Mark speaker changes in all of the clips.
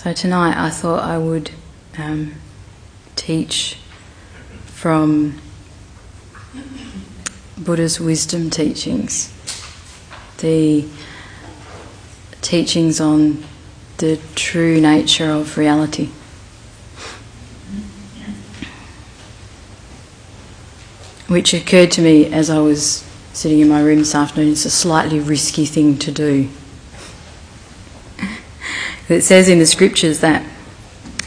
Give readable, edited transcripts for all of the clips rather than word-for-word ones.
Speaker 1: So tonight I thought I would teach from Buddha's wisdom teachings, the teachings on the true nature of reality. Which occurred to me as I was sitting in my room this afternoon. It's a slightly risky thing to do. It says in the scriptures that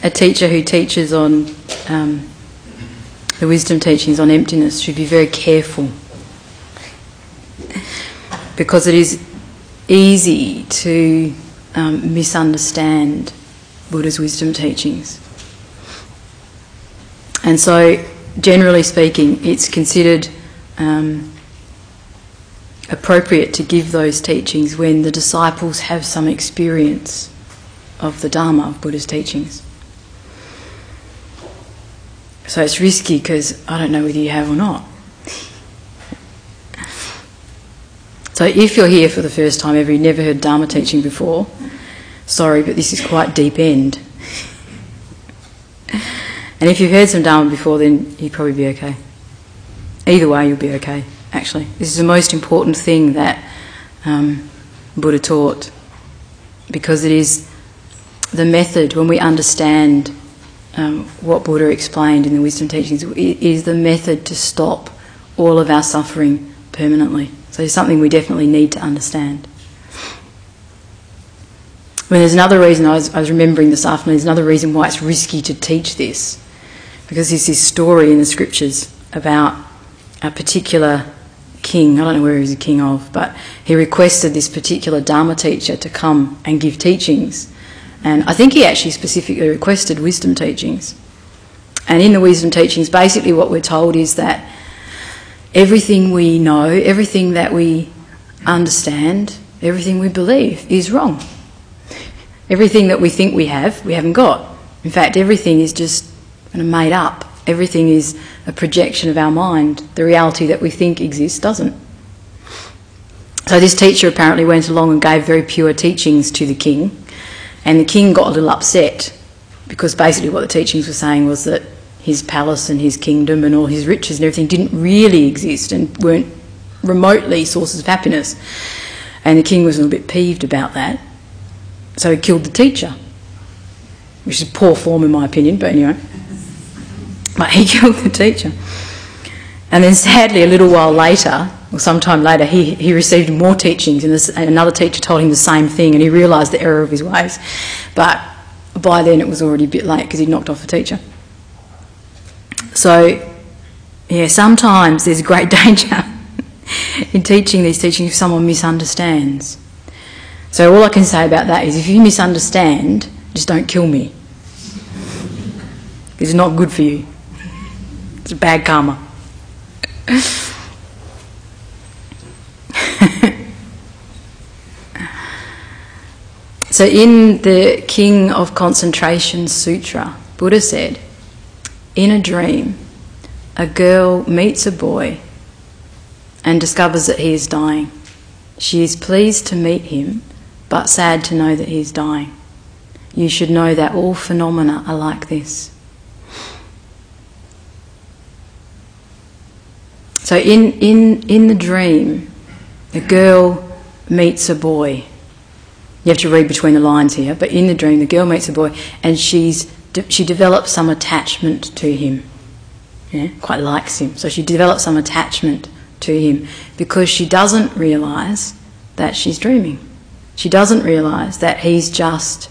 Speaker 1: a teacher who teaches on the wisdom teachings on emptiness should be very careful, because it is easy to misunderstand Buddha's wisdom teachings. And so, generally speaking, it's considered appropriate to give those teachings when the disciples have some experience of the Dharma of Buddha's teachings. So it's risky because I don't know whether you have or not. So if you're here for the first time ever, you've never heard Dharma teaching before, sorry, but this is quite deep end. And if you've heard some Dharma before, then you'd probably be okay. Either way, you'll be okay, actually. This is the most important thing that Buddha taught, because it is the method, when we understand what Buddha explained in the wisdom teachings, it is the method to stop all of our suffering permanently. So it's something we definitely need to understand. Well, there's another reason, I was remembering this afternoon, there's another reason why it's risky to teach this. Because there's this story in the scriptures about a particular king, I don't know where he was a king of, but he requested this particular Dharma teacher to come and give teachings. And I think he actually specifically requested wisdom teachings. And in the wisdom teachings, basically what we're told is that everything we know, everything that we understand, everything we believe is wrong. Everything that we think we haven't got. In fact, everything is just kind of made up. Everything is a projection of our mind. The reality that we think exists doesn't. So this teacher apparently went along and gave very pure teachings to the king, and the king got a little upset, because basically what the teachings were saying was that his palace and his kingdom and all his riches and everything didn't really exist and weren't remotely sources of happiness. And the king was a little bit peeved about that. So he killed the teacher, which is poor form in my opinion, but anyway. But he killed the teacher. And then sadly, a little while later, or sometime later, he received more teachings, and another teacher told him the same thing, and he realised the error of his ways. But by then it was already a bit late, because he'd knocked off the teacher. So, yeah, sometimes there's great danger in teaching these teachings if someone misunderstands. So all I can say about that is, if you misunderstand, just don't kill me. It's not good for you. It's a bad karma. So in the King of Concentration Sutra, Buddha said, in a dream, a girl meets a boy and discovers that he is dying. She is pleased to meet him, but sad to know that he is dying. You should know that all phenomena are like this. So in the dream, a girl meets a boy. You have to read between the lines here, but in the dream, the girl meets a boy, and she develops some attachment to him. Yeah, quite likes him. So she develops some attachment to him because she doesn't realise that she's dreaming. She doesn't realise that he's just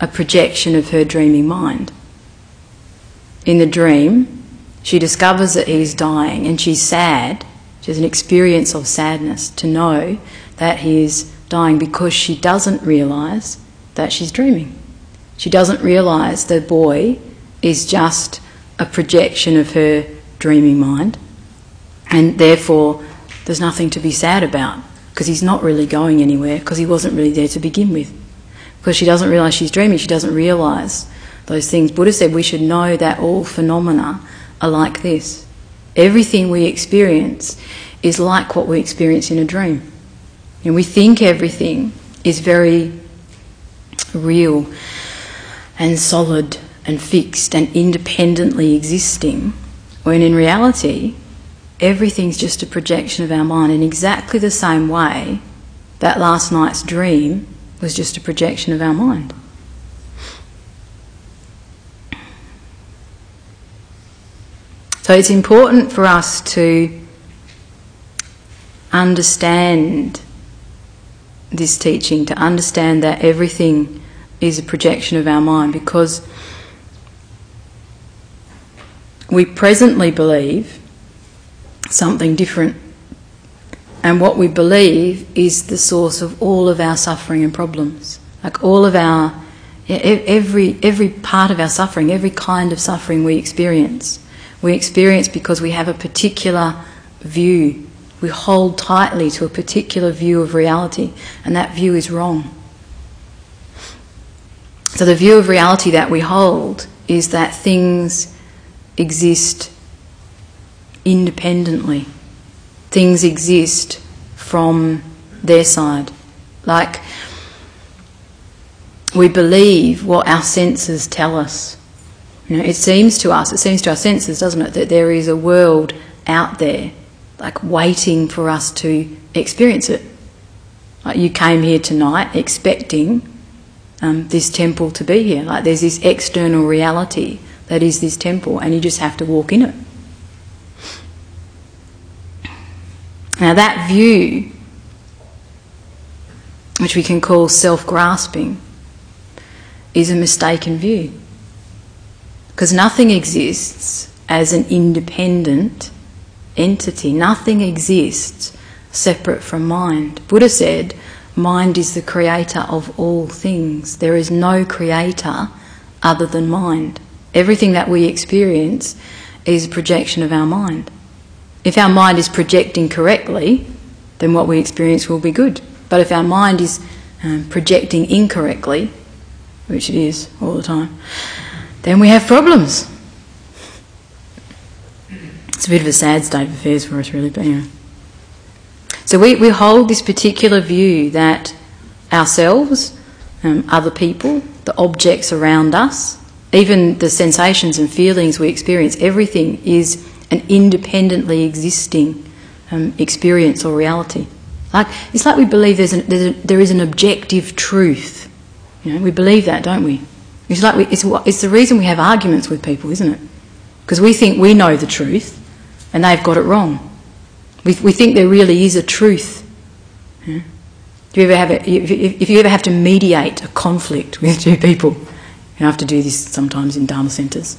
Speaker 1: a projection of her dreaming mind. In the dream, she discovers that he's dying, and she's sad. She has an experience of sadness to know that he is dying, because she doesn't realise that she's dreaming. She doesn't realise the boy is just a projection of her dreaming mind, and therefore there's nothing to be sad about, because he's not really going anywhere, because he wasn't really there to begin with. Because she doesn't realise she's dreaming, she doesn't realise those things. Buddha said we should know that all phenomena are like this. Everything we experience is like what we experience in a dream. And we think everything is very real. and solid and fixed and independently existing, when in reality everything's just a projection of our mind, in exactly the same way that last night's dream was just a projection of our mind. So it's important for us to understand this teaching, to understand that everything is a projection of our mind, because we presently believe something different, and what we believe is the source of all of our suffering and problems. Like all of our, every part of our suffering, every kind of suffering we experience because we have a particular view. We hold tightly to a particular view of reality, and that view is wrong. So the view of reality that we hold is that things exist independently. Things exist from their side. Like, we believe what our senses tell us. You know, it seems to our senses, doesn't it, that there is a world out there, like waiting for us to experience it. Like you came here tonight expecting this temple to be here. Like there's this external reality that is this temple, and you just have to walk in it. Now that view, which we can call self-grasping, is a mistaken view. Because nothing exists as an independent entity. Nothing exists separate from mind. Buddha said, mind is the creator of all things. There is no creator other than mind. Everything that we experience is a projection of our mind. If our mind is projecting correctly, then what we experience will be good. But if our mind is projecting incorrectly, which it is all the time, then we have problems. It's a bit of a sad state of affairs for us, really, but anyway. So we hold this particular view that ourselves, other people, the objects around us, even the sensations and feelings we experience, everything is an independently existing experience or reality. It's like we believe there is an objective truth. You know, we believe that, don't we? It's like it's the reason we have arguments with people, isn't it? Because we think we know the truth, and they've got it wrong. We think there really is a truth. Yeah? If you ever have to mediate a conflict with two people, I have to do this sometimes in Dharma centres.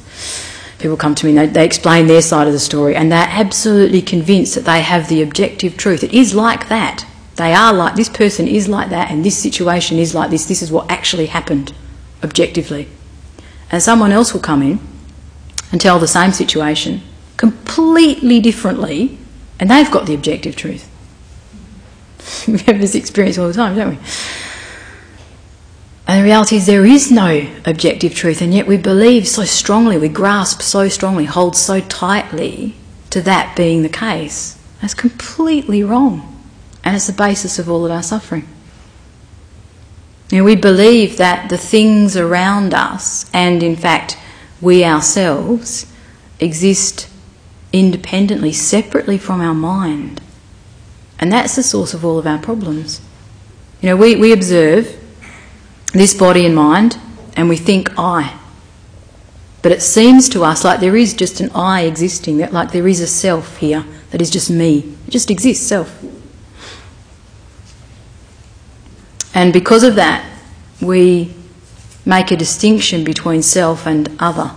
Speaker 1: People come to me and they explain their side of the story, and they're absolutely convinced that they have the objective truth. It is like that. They are like, this person is like that, and this situation is like this. This is what actually happened objectively. And someone else will come in and tell the same situation completely differently, and they've got the objective truth. We have this experience all the time, don't we? And the reality is there is no objective truth, and yet we believe so strongly, we grasp so strongly, hold so tightly to that being the case. That's completely wrong, and it's the basis of all of our suffering. You know, we believe that the things around us, and in fact we ourselves, exist independently, separately from our mind. And that's the source of all of our problems. You know, we observe this body and mind, and we think I. But it seems to us like there is just an I existing, that like there is a self here that is just me. It just exists, self. And because of that, we make a distinction between self and other.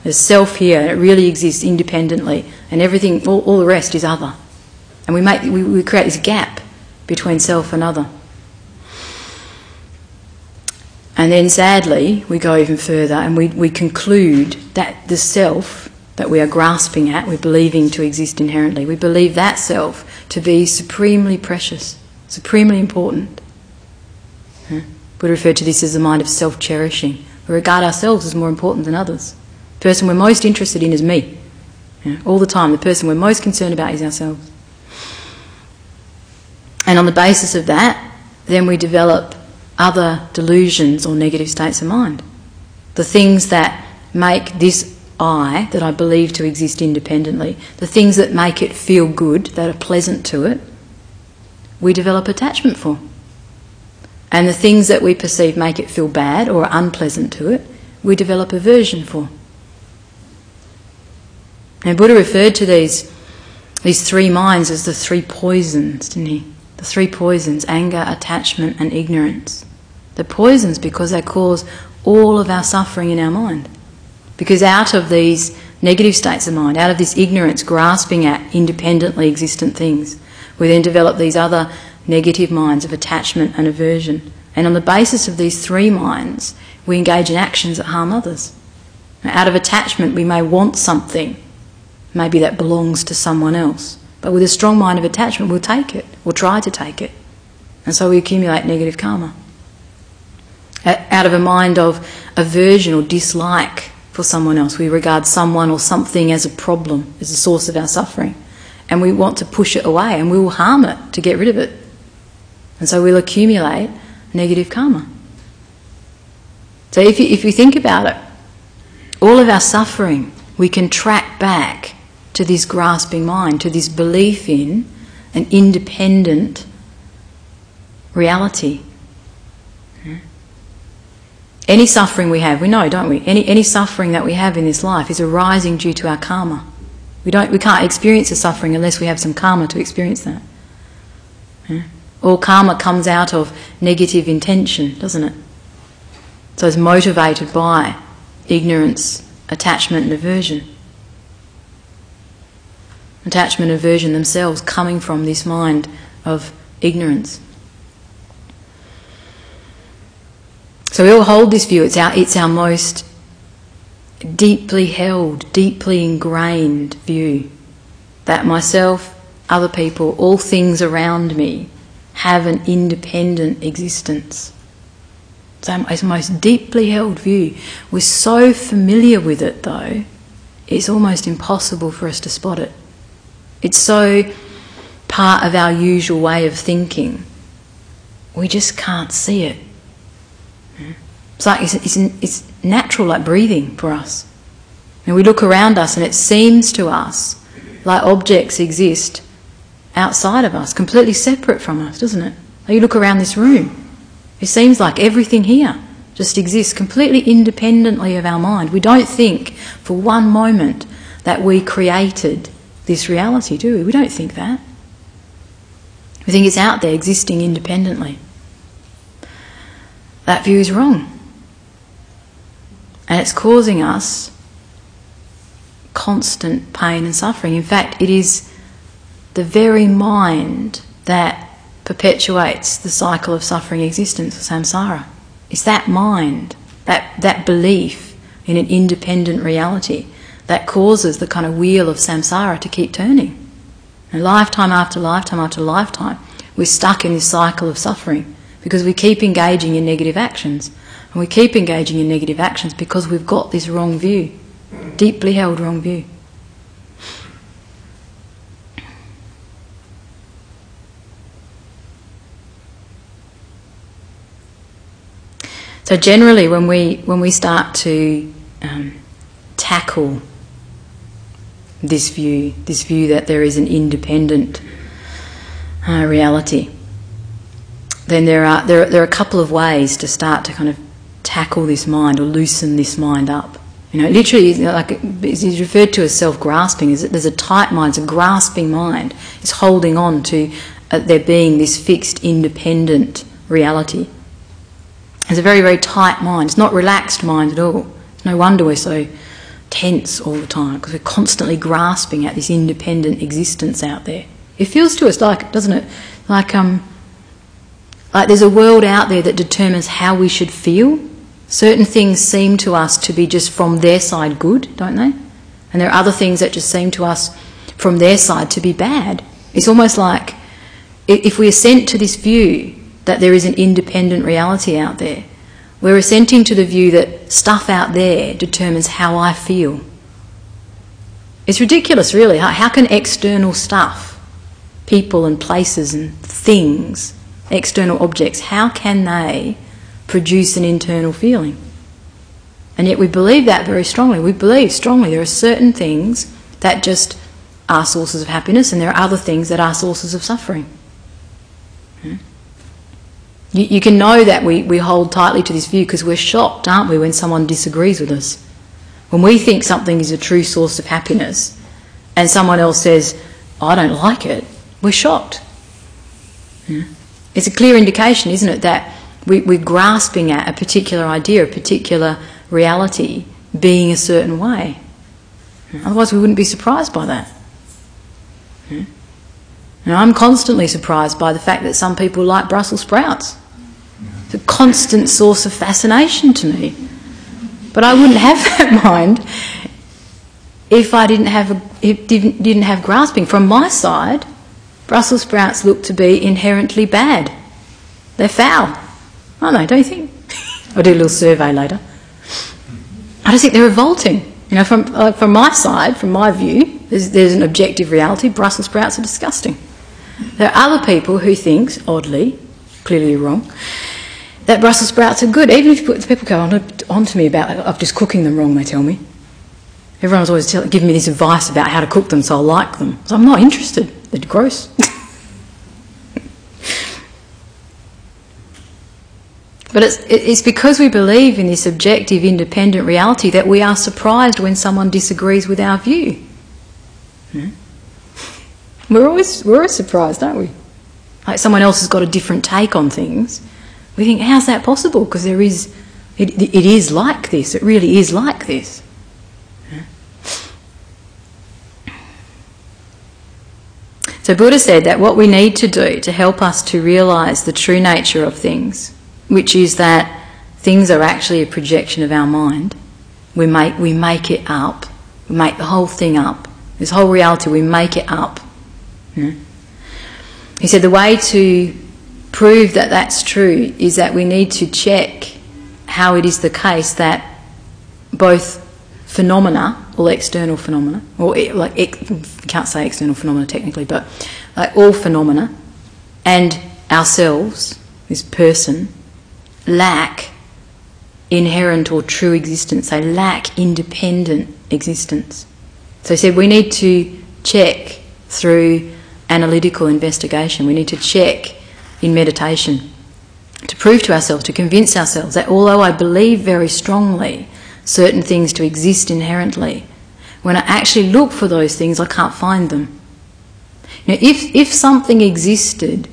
Speaker 1: There's self here, it really exists independently, and everything, all the rest is other. And we create this gap between self and other. And then sadly, we go even further and we conclude that the self that we are grasping at, we're believing to exist inherently, we believe that self to be supremely precious, supremely important. We refer to this as the mind of self-cherishing. We regard ourselves as more important than others. The person we're most interested in is me. All the time, the person we're most concerned about is ourselves. And on the basis of that, then we develop other delusions or negative states of mind. the things that make this I, that I believe to exist independently, the things that make it feel good, that are pleasant to it, we develop attachment for. And the things that we perceive make it feel bad or are unpleasant to it, we develop aversion for. And Buddha referred to these three minds as the three poisons, didn't he? The three poisons: anger, attachment and ignorance. They're poisons because they cause all of our suffering in our mind. Because out of these negative states of mind, out of this ignorance grasping at independently existent things, we then develop these other negative minds of attachment and aversion. And on the basis of these three minds, we engage in actions that harm others. Now, out of attachment, we may want something, maybe that belongs to someone else. But with a strong mind of attachment, we'll take it, we'll try to take it. And so we accumulate negative karma. Out of a mind of aversion or dislike for someone else, we regard someone or something as a problem, as a source of our suffering. And we want to push it away, and we will harm it to get rid of it. And so we'll accumulate negative karma. So if you think about it, all of our suffering we can track back to this grasping mind, to this belief in an independent reality. Any suffering we have, we know, don't we? Any suffering that we have in this life is arising due to our karma. We can't experience the suffering unless we have some karma to experience that. All karma comes out of negative intention, doesn't it? So it's motivated by ignorance, attachment and aversion. Attachment and aversion themselves coming from this mind of ignorance. So we all hold this view. It's our most deeply held, deeply ingrained view that myself, other people, all things around me have an independent existence. It's the most deeply held view. We're so familiar with it, though, it's almost impossible for us to spot it. It's so part of our usual way of thinking, we just can't see it. It's like it's natural, like breathing for us. And we look around us and it seems to us like objects exist outside of us, completely separate from us, doesn't it? Like you look around this room, it seems like everything here just exists completely independently of our mind. We don't think for one moment that we created this reality, do we? We don't think that. We think it's out there existing independently. That view is wrong. And it's causing us constant pain and suffering. In fact, it is the very mind that perpetuates the cycle of suffering existence, of samsara. It's that mind, that belief in an independent reality that causes the kind of wheel of samsara to keep turning. And lifetime after lifetime after lifetime, we're stuck in this cycle of suffering because we keep engaging in negative actions. And we keep engaging in negative actions because we've got this wrong view, deeply held wrong view. So generally when we start to tackle this view that there is an independent reality, then there are a couple of ways to start to kind of tackle this mind or loosen this mind up. Literally, like it's referred to as self-grasping. Is that there's a tight mind, it's a grasping mind. It's holding on to there being this fixed, independent reality. It's a very, very tight mind. It's not relaxed mind at all. It's no wonder we're so tense all the time because we're constantly grasping at this independent existence out there. It feels to us like, doesn't it, like there's a world out there that determines how we should feel. Certain things seem to us to be just from their side good, don't they? And there are other things that just seem to us from their side to be bad. It's almost like if we assent to this view that there is an independent reality out there, we're assenting to the view that stuff out there determines how I feel. It's ridiculous, really. How can external stuff, people and places and things, external objects, how can they produce an internal feeling? And yet we believe that very strongly. We believe strongly there are certain things that just are sources of happiness, and there are other things that are sources of suffering. You can know that we hold tightly to this view because we're shocked, aren't we, when someone disagrees with us. When we think something is a true source of happiness and someone else says, I don't like it, we're shocked. It's a clear indication, isn't it, that we're grasping at a particular idea, a particular reality being a certain way. Otherwise we wouldn't be surprised by that. Now, I'm constantly surprised by the fact that some people like Brussels sprouts. It's a constant source of fascination to me. But I wouldn't have that mind if I didn't have grasping. From my side, Brussels sprouts look to be inherently bad. They're foul, aren't they? Don't you think? I'll do a little survey later. I just think they're revolting. You know, from my side, from my view, there's an objective reality. Brussels sprouts are disgusting. There are other people who think, oddly, clearly wrong, that Brussels sprouts are good. Even if people go on to me about I'm just cooking them wrong, they tell me. Everyone's always giving me this advice about how to cook them, so I like them. So I'm not interested. They're gross. But it's because we believe in this objective, independent reality that we are surprised when someone disagrees with our view. We're always surprised, aren't we? Like someone else has got a different take on things. We think, how's that possible? Because it is like this. It really is like this. So Buddha said that what we need to do to help us to realise the true nature of things, which is that things are actually a projection of our mind, we make it up. We make the whole thing up. This whole reality, we make it up. He said the way to prove that that's true is that we need to check how it is the case that both phenomena, all external phenomena, or like you can't say external phenomena technically, but like all phenomena and ourselves, this person, lack inherent or true existence. They lack independent existence. So he said we need to check through analytical investigation. We need to check in meditation to prove to ourselves, to convince ourselves that although I believe very strongly certain things to exist inherently, when I actually look for those things, I can't find them. Now, if something existed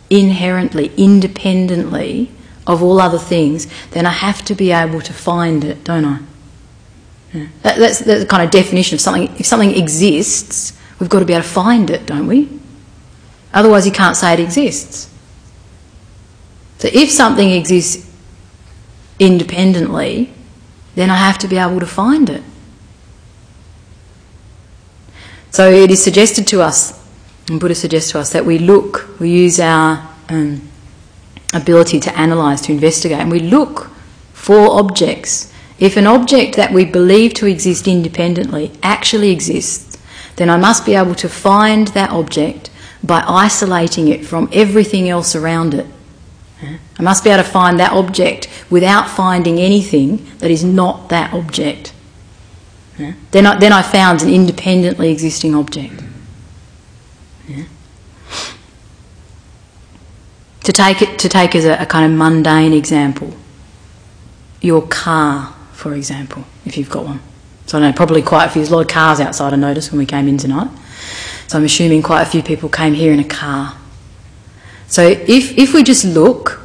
Speaker 1: inherently, independently of all other things, then I have to be able to find it, don't I? That's the kind of definition of something. If something exists, we've got to be able to find it, don't we? Otherwise you can't say it exists. So if something exists independently, then I have to be able to find it. So it is suggested to us, and Buddha suggests to us, that we use our ability to analyse, to investigate, and we look for objects. If an object that we believe to exist independently actually exists, then I must be able to find that object by isolating it from everything else around it. I must be able to find that object without finding anything that is not that object. Then I found an independently existing object. To take as a kind of mundane example, your car, for example, if you've got one. So I know probably quite a few, there's a lot of cars outside I noticed when we came in tonight. So I'm assuming quite a few people came here in a car. So if we just look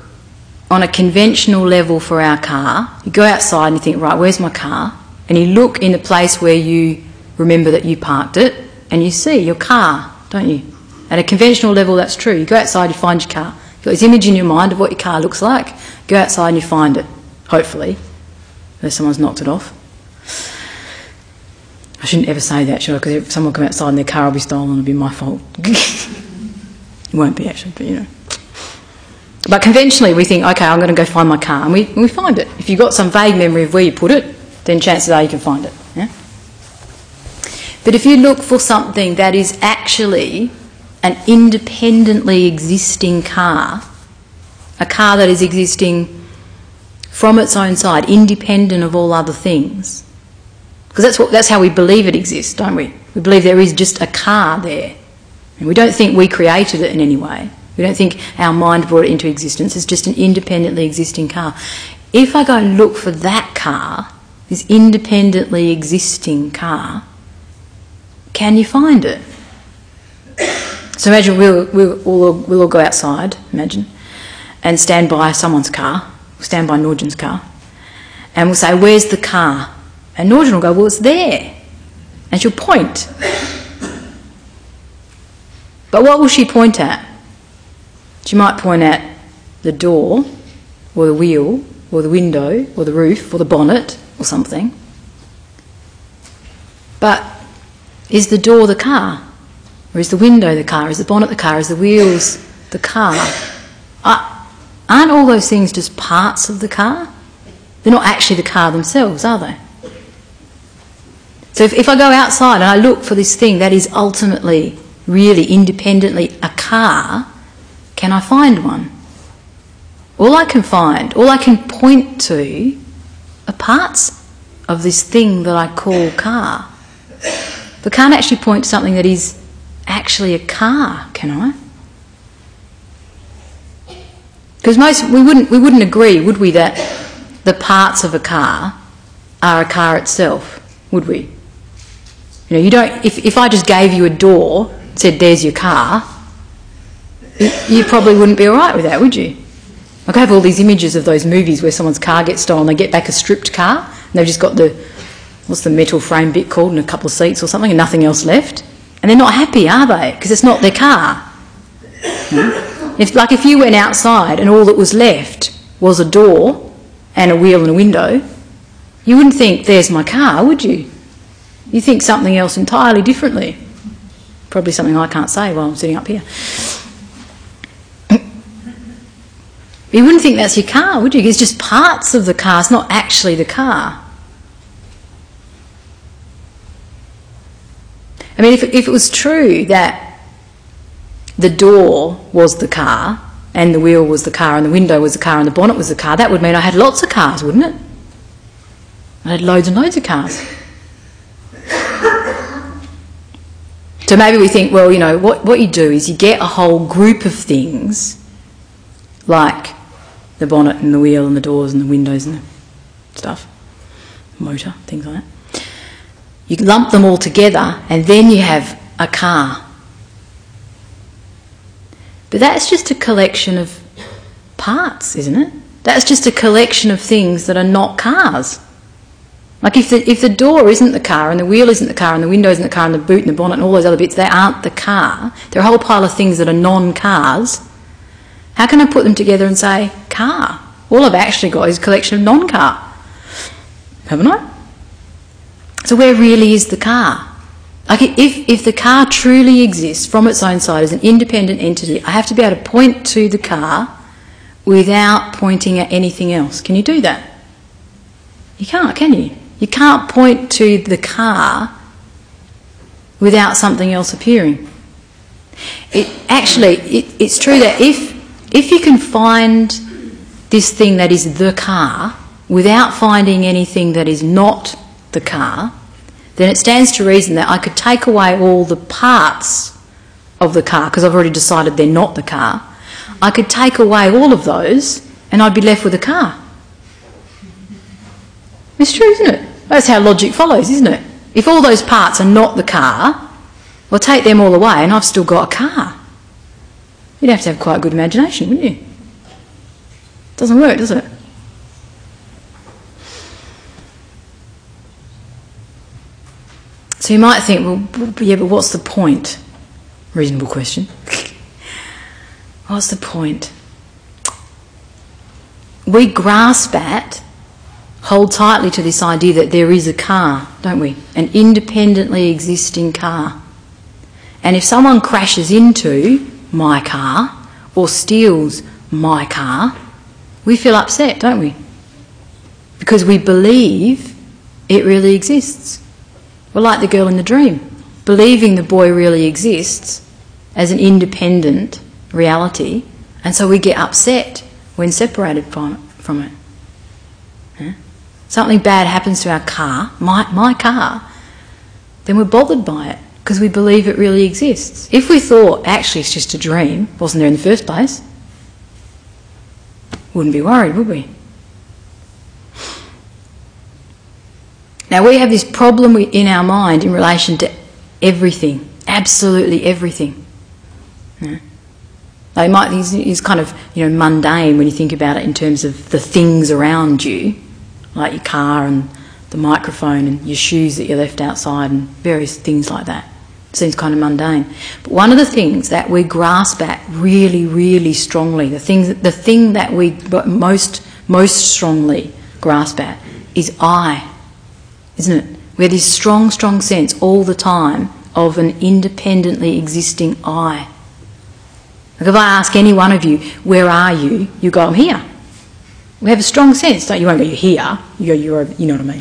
Speaker 1: on a conventional level for our car, you go outside and you think, right, where's my car? And you look in the place where you remember that you parked it, and you see your car, don't you? At a conventional level, that's true. You go outside, you find your car. You've got this image in your mind of what your car looks like. Go outside and you find it, hopefully, unless someone's knocked it off. I shouldn't ever say that, should I? Because if someone come outside and their car will be stolen, it'll be my fault. It won't be, actually, but you know. But conventionally we think, okay, I'm going to go find my car, and we find it. If you've got some vague memory of where you put it, then chances are you can find it. Yeah? But if you look for something that is actually an independently existing car, a car that is existing from its own side, independent of all other things. Because that's how we believe it exists, don't we? We believe there is just a car there. And we don't think we created it in any way. We don't think our mind brought it into existence. It's just an independently existing car. If I go and look for that car, this independently existing car, can you find it? So imagine we'll all go outside, imagine, and stand by someone's car, stand by Norjan's car, and we'll say, where's the car? And Norjan will go, well, it's there. And she'll point. But what will she point at? She might point at the door, or the wheel, or the window, or the roof, or the bonnet, or something. But is the door the car? Or is the window the car? Is the bonnet the car? Is the wheels the car? Aren't all those things just parts of the car? They're not actually the car themselves, are they? So if I go outside and I look for this thing that is ultimately, really independently a car, can I find one? All I can find, all I can point to are parts of this thing that I call car. But can't actually point to something that is actually a car, can I? Because we wouldn't agree, would we, that the parts of a car are a car itself, would we? You know, you don't. If I just gave you a door, said there's your car, you probably wouldn't be all right with that, would you? Like I have all these images of those movies where someone's car gets stolen, they get back a stripped car, and they've just got what's the metal frame bit called, and a couple of seats or something, and nothing else left. And they're not happy, are they? Because it's not their car. If you went outside and all that was left was a door and a wheel and a window, you wouldn't think, there's my car, would you? You think something else entirely differently. Probably something I can't say while I'm sitting up here. You wouldn't think that's your car, would you? It's just parts of the car, it's not actually the car. I mean, if it was true that the door was the car and the wheel was the car and the window was the car and the bonnet was the car, that would mean I had lots of cars, wouldn't it? I had loads and loads of cars. So maybe we think, well, you know, what you do is you get a whole group of things like the bonnet and the wheel and the doors and the windows and the stuff, motor, things like that. You lump them all together and then you have a car. But that's just a collection of parts, isn't it? That's just a collection of things that are not cars. Like if the door isn't the car and the wheel isn't the car and the window isn't the car and the boot and the bonnet and all those other bits, they aren't the car. They're a whole pile of things that are non-cars. How can I put them together and say, car? All I've actually got is a collection of non-car. Haven't I? So where really is the car? Like if the car truly exists from its own side as an independent entity, I have to be able to point to the car without pointing at anything else. Can you do that? You can't, can you? You can't point to the car without something else appearing. It's true that if you can find this thing that is the car without finding anything that is not the car, then it stands to reason that I could take away all the parts of the car, because I've already decided they're not the car. I could take away all of those and I'd be left with a car. It's true, isn't it? That's how logic follows, isn't it? If all those parts are not the car, well, take them all away and I've still got a car. You'd have to have quite a good imagination, wouldn't you? Doesn't work, does it? So you might think, well, yeah, but what's the point? Reasonable question. What's the point? We grasp at, hold tightly to this idea that there is a car, don't we? An independently existing car. And if someone crashes into my car or steals my car, we feel upset, don't we? Because we believe it really exists. We're like the girl in the dream, believing the boy really exists as an independent reality, and so we get upset when separated from it. something bad happens to our car, my car, then we're bothered by it because we believe it really exists. If we thought, actually it's just a dream, wasn't there in the first place, wouldn't be worried, would we? Now we have this problem in our mind in relation to everything, absolutely everything. Yeah. They might is kind of mundane when you think about it in terms of the things around you, like your car and the microphone and your shoes that you left outside and various things like that. It seems kind of mundane. But one of the things that we grasp at really, really strongly, the thing that we most strongly grasp at is I, isn't it? We have this strong, strong sense all the time of an independently existing I. Like if I ask any one of you, where are you? You go, I'm here. We have a strong sense, don't you? You won't go, you're here. You go, you're over, you know what I mean?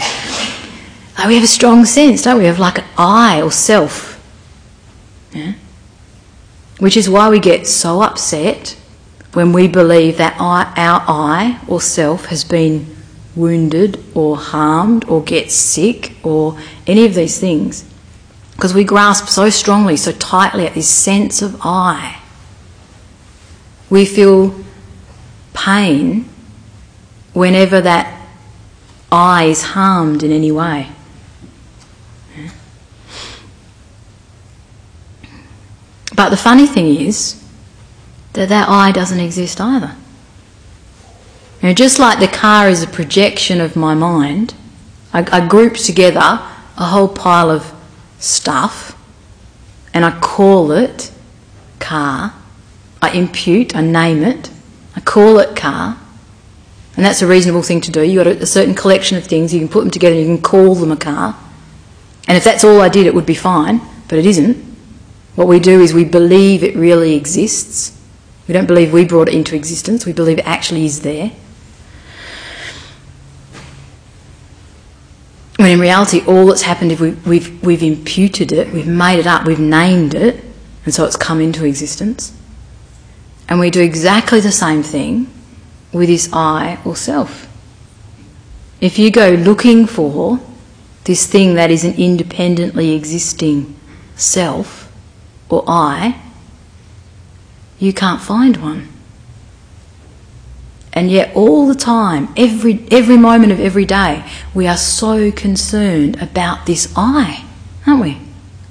Speaker 1: Like we have a strong sense, don't we? Of like an I or self. Yeah? Which is why we get so upset when we believe that our I or self has been wounded or harmed or gets sick or any of these things. Because we grasp so strongly, so tightly at this sense of I. We feel pain whenever that I is harmed in any way. Yeah. But the funny thing is that I doesn't exist either. Just like the car is a projection of my mind, I group together a whole pile of stuff and I call it car. I impute, I name it, I call it car, and that's a reasonable thing to do. You've got a certain collection of things, you can put them together and you can call them a car. And if that's all I did, it would be fine, but it isn't. What we do is we believe it really exists. We don't believe we brought it into existence, we believe it actually is there. When in reality, all that's happened is we've imputed it, we've made it up, we've named it, and so it's come into existence. And we do exactly the same thing with this I or self. If you go looking for this thing that is an independently existing self or I, you can't find one. And yet all the time, every moment of every day, we are so concerned about this I, aren't we?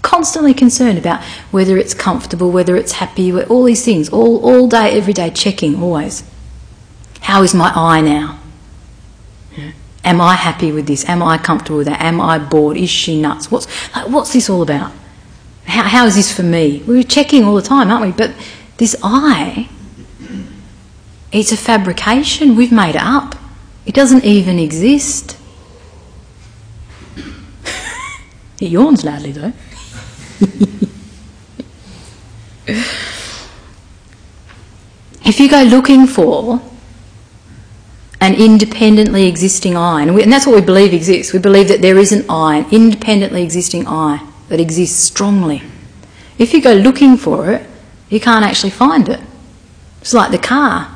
Speaker 1: Constantly concerned about whether it's comfortable, whether it's happy, all these things, all day, every day, checking, always. How is my I now? Yeah. Am I happy with this? Am I comfortable with that? Am I bored? Is she nuts? What's this all about? How is this for me? We're checking all the time, aren't we? But this I, it's a fabrication. We've made it up. It doesn't even exist. It yawns loudly though. If you go looking for an independently existing I, and that's what we believe exists, we believe that there is an I, an independently existing I that exists strongly. If you go looking for it, you can't actually find it. It's like the car.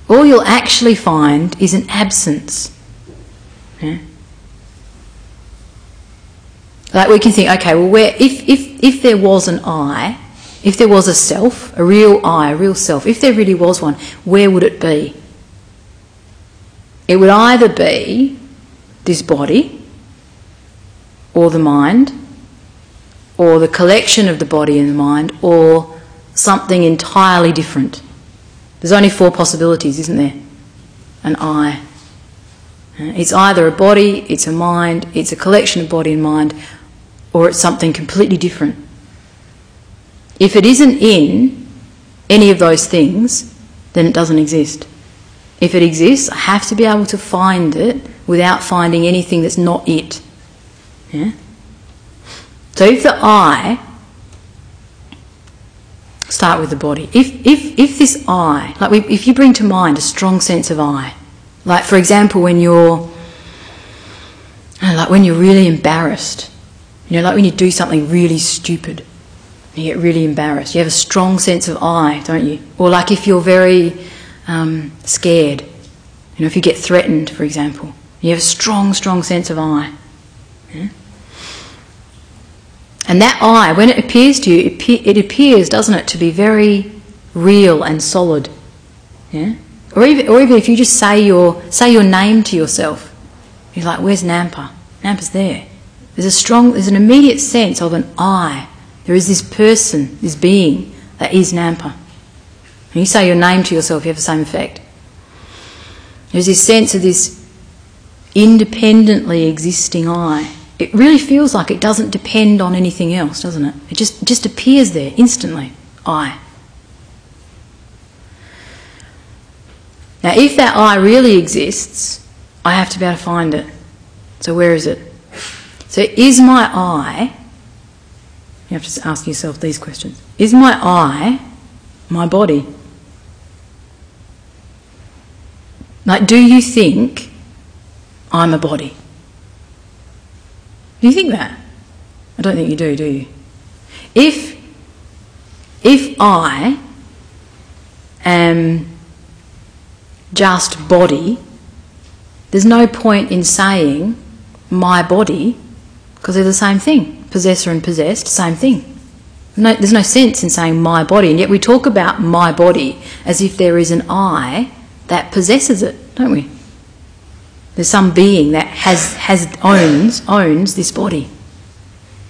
Speaker 1: All you'll actually find is an absence. Yeah? Like we can think, okay, well, if there was an I, if there was a self, a real I, a real self, if there really was one, where would it be? It would either be this body, or the mind, or the collection of the body and the mind, or something entirely different. There's only 4 possibilities, isn't there? An I. It's either a body, it's a mind, it's a collection of body and mind, or it's something completely different. If it isn't in any of those things, then it doesn't exist. If it exists, I have to be able to find it without finding anything that's not it. Yeah? So if the I, start with the body. If this I, if you bring to mind a strong sense of I, like for example when you're really embarrassed, like when you do something really stupid, you get really embarrassed. You have a strong sense of I, don't you? Or like if you're very scared, if you get threatened, for example, You have a strong, strong sense of I. Yeah? And that I, when it appears to you, it appears, doesn't it, to be very real and solid. Yeah? Or even if you just say your name to yourself, you're like, where's Nampur? Nampur's there. There's an immediate sense of an I. There is this person, this being that is Nampur. When you say your name to yourself, you have the same effect. There's this sense of this independently existing I. It really feels like it doesn't depend on anything else, doesn't it? It just appears there instantly. I. Now, if that I really exists, I have to be able to find it. So where is it? So is my I, you have to ask yourself these questions. Is my I my body? Like, do you think I'm a body? Do you think that? I don't think you do you? If I am just body, there's no point in saying my body, because they're the same thing. Possessor and possessed, same thing. There's no sense in saying my body, and yet we talk about my body as if there is an I that possesses it, don't we? There's some being that owns this body.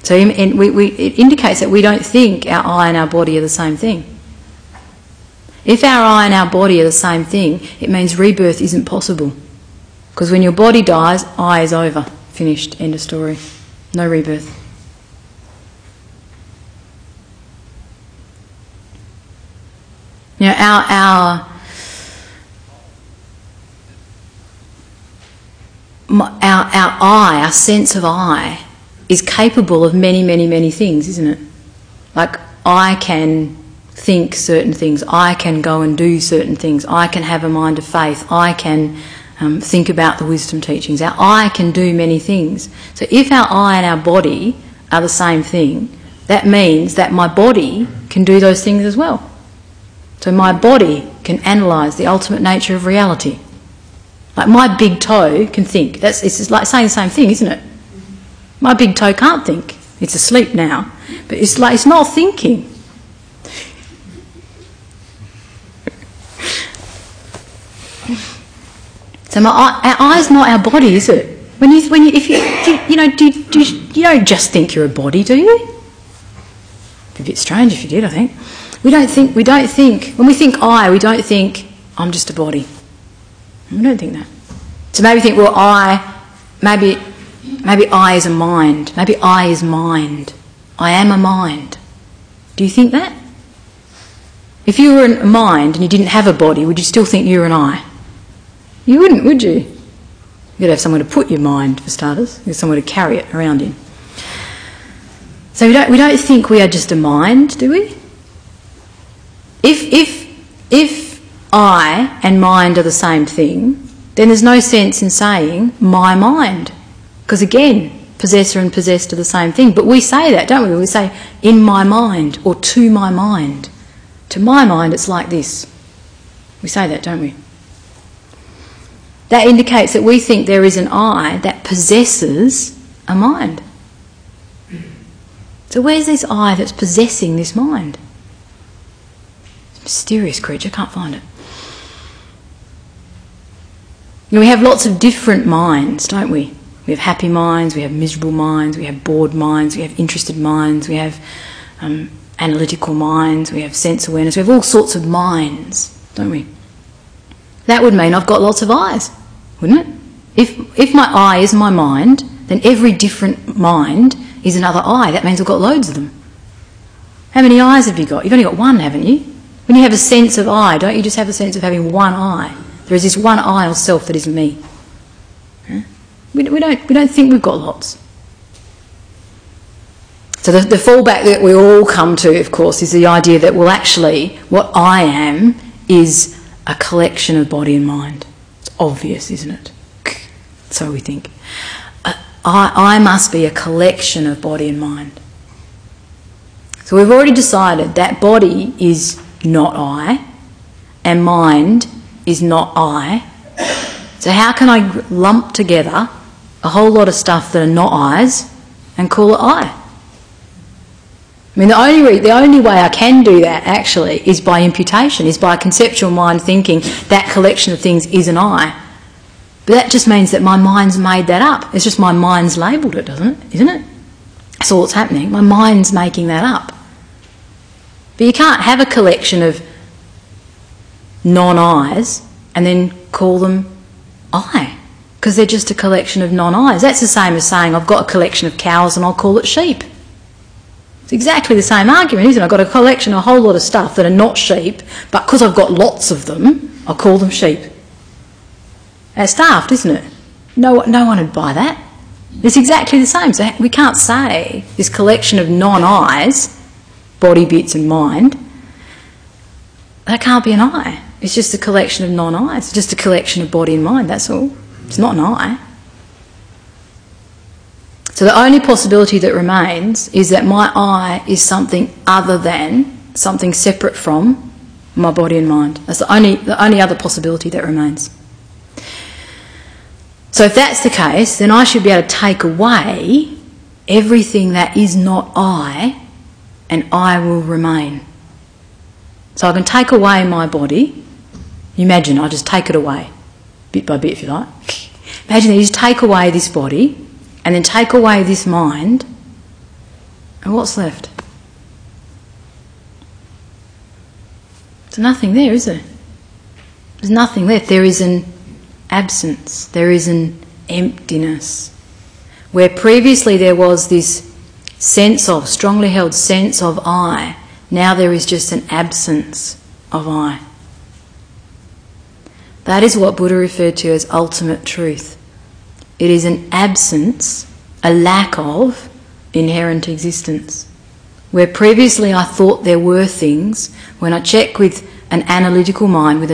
Speaker 1: So it indicates that we don't think our I and our body are the same thing. If our I and our body are the same thing, it means rebirth isn't possible. Because when your body dies, I is over. Finished. End of story. No rebirth. You know, our I, our sense of I, is capable of many, many, many things, isn't it? Like, I can think certain things, I can go and do certain things, I can have a mind of faith, I can think about the wisdom teachings. Our I can do many things. So if our I and our body are the same thing, that means that my body can do those things as well. So my body can analyse the ultimate nature of reality. Like, my big toe can think. It's like saying the same thing, isn't it? My big toe can't think. It's asleep now. But it's like it's not thinking. So our eye is not our body, is it? You don't just think you're a body, do you? It'd be a bit strange if you did, I think. We don't think, when we think I, we don't think, I'm just a body. We don't think that. So maybe think, well, maybe I is a mind. Maybe I is mind. I am a mind. Do you think that? If you were a mind and you didn't have a body, would you still think you were an I? You wouldn't, would you? You'd have somewhere to put your mind, for starters. You'd somewhere to carry it around in. So we don't think we are just a mind, do we? If I and mind are the same thing, then there's no sense in saying my mind. Because again, possessor and possessed are the same thing. But we say that, don't we? We say in my mind or to my mind. To my mind, it's like this. We say that, don't we? That indicates that we think there is an I that possesses a mind. So where's this I that's possessing this mind? It's a mysterious creature, can't find it. You know, we have lots of different minds, don't we? We have happy minds, we have miserable minds, we have bored minds, we have interested minds, we have analytical minds, we have sense awareness, we have all sorts of minds, don't we? That would mean I've got lots of eyes, wouldn't it? If my I is my mind, then every different mind is another I. That means I've got loads of them. How many eyes have you got? You've only got one, haven't you? When you have a sense of I, don't you just have a sense of having one I? There is this one I or self that is me. Huh? We don't think we've got lots. So the fallback that we all come to, of course, is the idea that, well, actually, what I am is a collection of body and mind. It's obvious, isn't it? So we think. I must be a collection of body and mind. So we've already decided that body is not I, and mind is not I, So how can I lump together a whole lot of stuff that are not I's and call it I? I mean, the only way I can do that, actually, is by imputation, is by conceptual mind thinking that collection of things is an I. But that just means that my mind's made that up. It's just my mind's labelled it, doesn't it? Isn't it? That's all that's happening. My mind's making that up. But you can't have a collection of non-I's and then call them I, because they're just a collection of non-I's. That's the same as saying I've got a collection of cows and I'll call it sheep. It's exactly the same argument, isn't it? I've got a collection, a whole lot of stuff that are not sheep, but because I've got lots of them, I'll call them sheep. That's daft, isn't it? No one would buy that. It's exactly the same. So we can't say this collection of non-I's, body, bits and mind, that can't be an I. It's just a collection of non-I's. It's just a collection of body and mind, that's all. It's not an I. So the only possibility that remains is that my I is something other than, something separate from my body and mind. That's the only other possibility that remains. So if that's the case, then I should be able to take away everything that is not I, and I will remain. So I can take away my body. Imagine, I just take it away, bit by bit if you like. Imagine that you just take away this body, and then take away this mind, and what's left? There's nothing there, is there? There's nothing left. There is an absence. There is an emptiness. Where previously there was this sense of, strongly held sense of I, now there is just an absence of I. That is what Buddha referred to as ultimate truth. It is an absence, a lack of inherent existence. Where previously I thought there were things, when I check with an analytical mind, when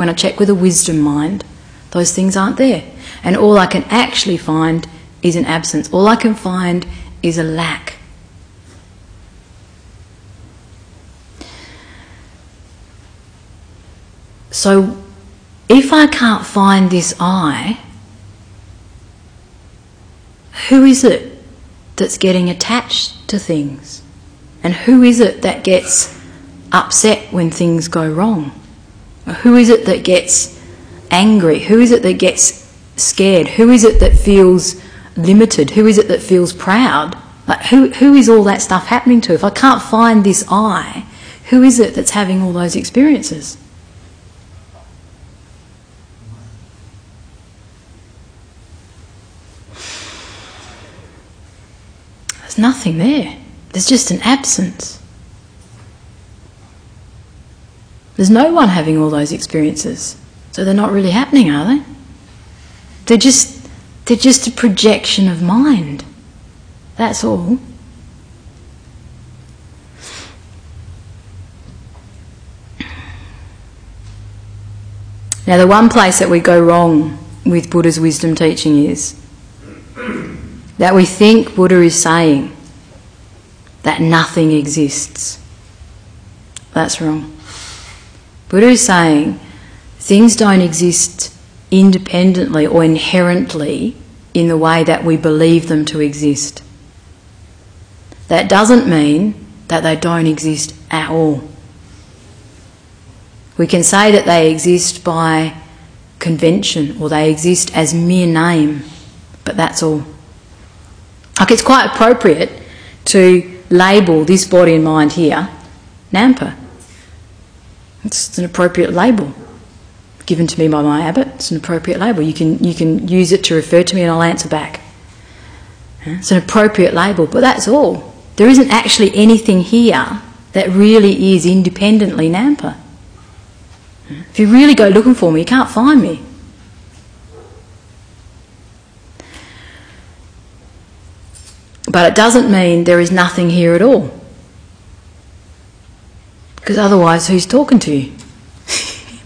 Speaker 1: I check with a wisdom mind, those things aren't there. And all I can actually find is an absence. All I can find is a lack. So if I can't find this I, who is it that's getting attached to things? And who is it that gets upset when things go wrong? Or who is it that gets angry? Who is it that gets scared? Who is it that feels limited? Who is it that feels proud? Like who is all that stuff happening to? If I can't find this I, who is it that's having all those experiences? There's nothing there. There's just an absence. There's no one having all those experiences. So they're not really happening, are they? They're just a projection of mind. That's all. Now the one place that we go wrong with Buddha's wisdom teaching is that we think Buddha is saying that nothing exists. That's wrong. Buddha is saying things don't exist independently or inherently in the way that we believe them to exist. That doesn't mean that they don't exist at all. We can say that they exist by convention or they exist as mere name, but that's all. Like it's quite appropriate to label this body and mind here Nampa. It's an appropriate label given to me by my abbot. It's an appropriate label. You can use it to refer to me and I'll answer back. It's an appropriate label, but that's all. There isn't actually anything here that really is independently Nampa. If you really go looking for me, you can't find me. But it doesn't mean there is nothing here at all. Because otherwise, who's talking to you?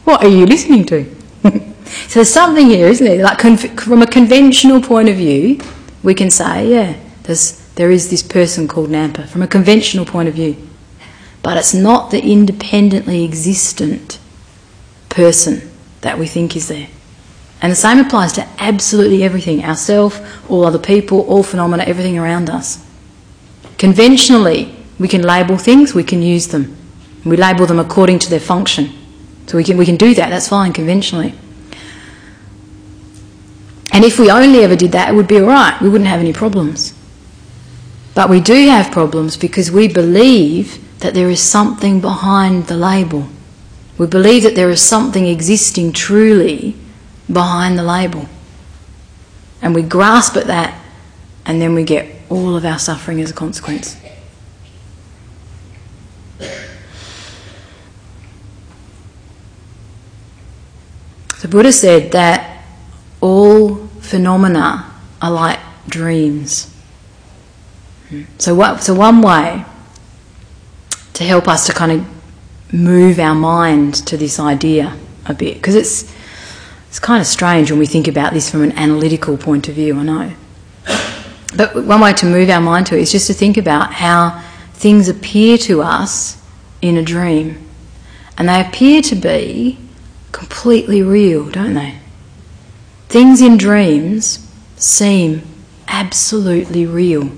Speaker 1: What are you listening to? So there's something here, isn't there? Like from a conventional point of view, we can say, yeah, there is this person called Nampa, from a conventional point of view. But it's not the independently existent person that we think is there. And the same applies to absolutely everything, ourselves, all other people, all phenomena, everything around us. Conventionally, we can label things, we can use them. We label them according to their function. So we can do that, that's fine, conventionally. And if we only ever did that, it would be all right. We wouldn't have any problems. But we do have problems because we believe that there is something behind the label. We believe that there is something existing truly behind the label. And we grasp at that, and then we get all of our suffering as a consequence. The Buddha said that all phenomena are like dreams. So one way to help us to kind of move our mind to this idea a bit, because it's kind of strange when we think about this from an analytical point of view, I know. But one way to move our mind to it is just to think about how things appear to us in a dream. And they appear to be completely real, don't they? Things in dreams seem absolutely real.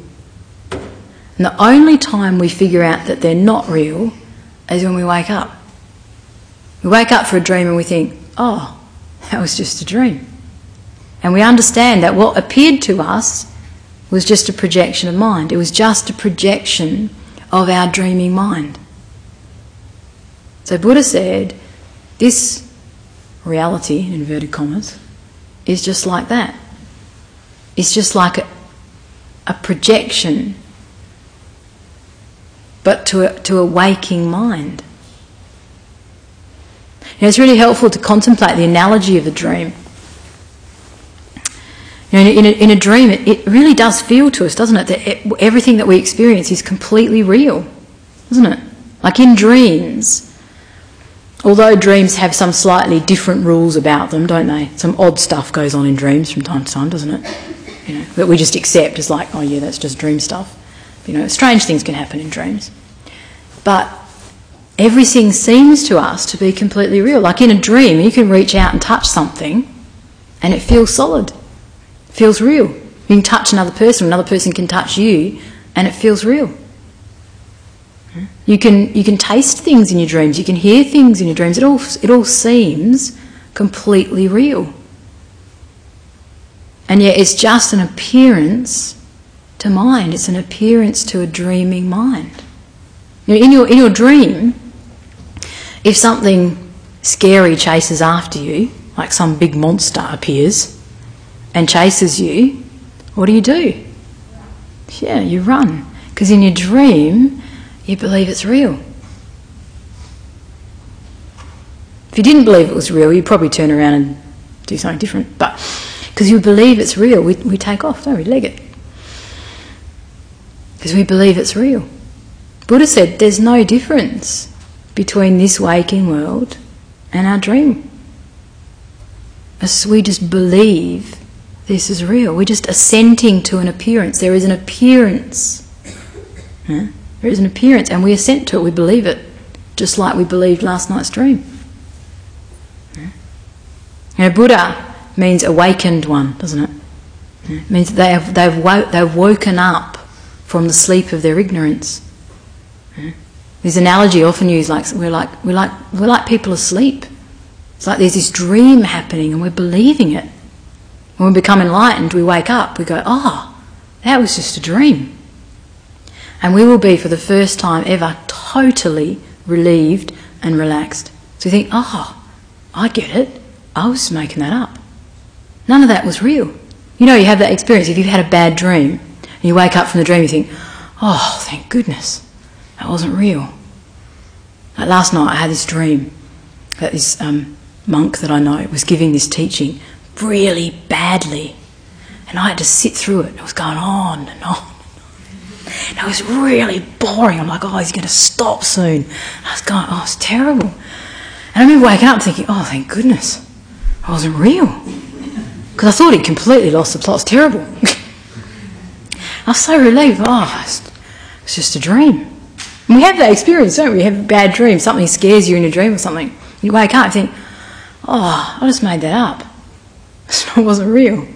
Speaker 1: And the only time we figure out that they're not real is when we wake up. We wake up for a dream and we think, oh, that was just a dream. And we understand that what appeared to us was just a projection of mind. It was just a projection of our dreaming mind. So Buddha said, this reality, in inverted commas, is just like that. It's just like a projection, but to a waking mind. You know, it's really helpful to contemplate the analogy of a dream. You know, in a dream, it really does feel to us, doesn't it, that everything that we experience is completely real, doesn't it? Like in dreams, although dreams have some slightly different rules about them, don't they? Some odd stuff goes on in dreams from time to time, doesn't it? You know, that we just accept as like, oh yeah, that's just dream stuff. You know, strange things can happen in dreams. But everything seems to us to be completely real. Like in a dream, you can reach out and touch something and it feels solid. It feels real. You can touch another person can touch you, and it feels real. You can taste things in your dreams, you can hear things in your dreams. It all seems completely real. And yet it's just an appearance to mind. It's an appearance to a dreaming mind. You know, in your dream, if something scary chases after you, like some big monster appears and chases you, what do? Yeah, you run. Because in your dream, you believe it's real. If you didn't believe it was real, you'd probably turn around and do something different. But because you believe it's real, we take off, don't we? Leg it. Because we believe it's real. Buddha said there's no difference between this waking world and our dream. As we just believe this is real. We're just assenting to an appearance. There is an appearance. There is an appearance, and we assent to it. We believe it, just like we believed last night's dream. You know, Buddha means awakened one, doesn't it? It means they've woken up from the sleep of their ignorance. This analogy often used, like we're like people asleep. It's like there's this dream happening and we're believing it. When we become enlightened, we wake up, we go, oh, that was just a dream. And we will be, for the first time ever, totally relieved and relaxed. So we think, oh, I get it. I was making that up. None of that was real. You know, you have that experience. If you've had a bad dream and you wake up from the dream, you think, oh, thank goodness, that wasn't real. Like last night I had this dream that this monk that I know was giving this teaching really badly, and I had to sit through it. It was going on and on. And it was really boring. I'm like, oh, he's going to stop soon. I was going, oh, it's terrible. And I remember waking up thinking, oh, thank goodness, I wasn't real. Because I thought he'd completely lost the plot. It's terrible. I was so relieved. Oh, it's just a dream. And we have that experience, don't we? We have a bad dream. Something scares you in a dream or something. You wake up and think, oh, I just made that up. It wasn't real.